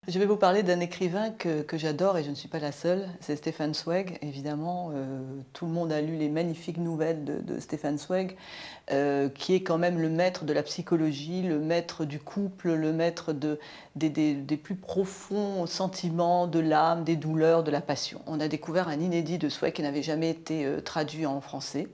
Je vais vous parler d'un écrivain que j'adore et je ne suis pas la seule, c'est Stefan Zweig, évidemment. Tout le monde a lu les magnifiques nouvelles de Stefan Zweig, qui est quand même le maître de la psychologie, le maître du couple, le maître des plus profonds sentiments de l'âme, des douleurs, de la passion. On a découvert un inédit de Zweig qui n'avait jamais été traduit en français.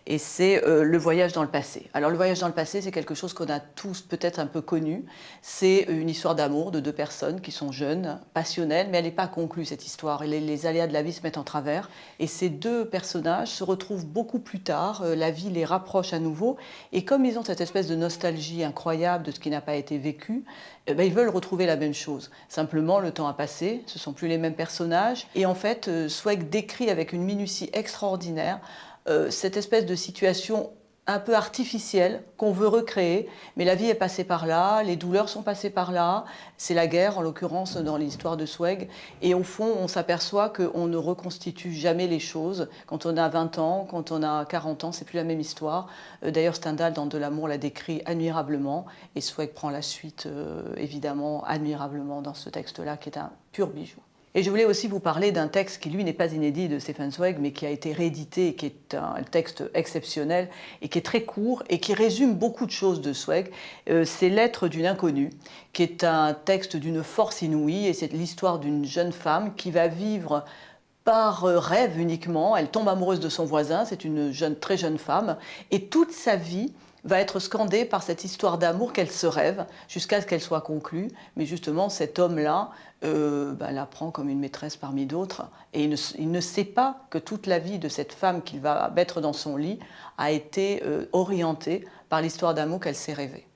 Et c'est le voyage dans le passé. Alors le voyage dans le passé, c'est quelque chose qu'on a tous peut-être un peu connu. C'est une histoire d'amour de deux personnes qui sont jeunes, passionnelles, mais elle n'est pas conclue cette histoire. Les aléas de la vie se mettent en travers. Et ces deux personnages se retrouvent beaucoup plus tard, la vie les rapproche à nouveau. Et comme ils ont cette espèce de nostalgie incroyable de ce qui n'a pas été vécu, ils veulent retrouver la même chose. Simplement, le temps a passé, ce ne sont plus les mêmes personnages. Et en fait, Zweig décrit avec une minutie extraordinaire cette espèce de situation un peu artificielle qu'on veut recréer, mais la vie est passée par là, les douleurs sont passées par là, c'est la guerre en l'occurrence dans l'histoire de Zweig, et au fond on s'aperçoit qu'on ne reconstitue jamais les choses. Quand on a 20 ans, quand on a 40 ans, c'est plus la même histoire. D'ailleurs Stendhal dans De l'amour l'a décrit admirablement, et Zweig prend la suite évidemment admirablement dans ce texte-là qui est un pur bijou. Et je voulais aussi vous parler d'un texte qui, lui, n'est pas inédit de Stefan Zweig, mais qui a été réédité, qui est un texte exceptionnel et qui est très court et qui résume beaucoup de choses de Zweig. C'est Lettres d'une inconnue, qui est un texte d'une force inouïe, et c'est l'histoire d'une jeune femme qui va vivre par rêve uniquement. Elle tombe amoureuse de son voisin, c'est une très jeune femme, et toute sa vie va être scandée par cette histoire d'amour qu'elle se rêve jusqu'à ce qu'elle soit conclue. Mais justement, cet homme-là la prend comme une maîtresse parmi d'autres, et il ne sait pas que toute la vie de cette femme qu'il va mettre dans son lit a été orientée par l'histoire d'amour qu'elle s'est rêvée.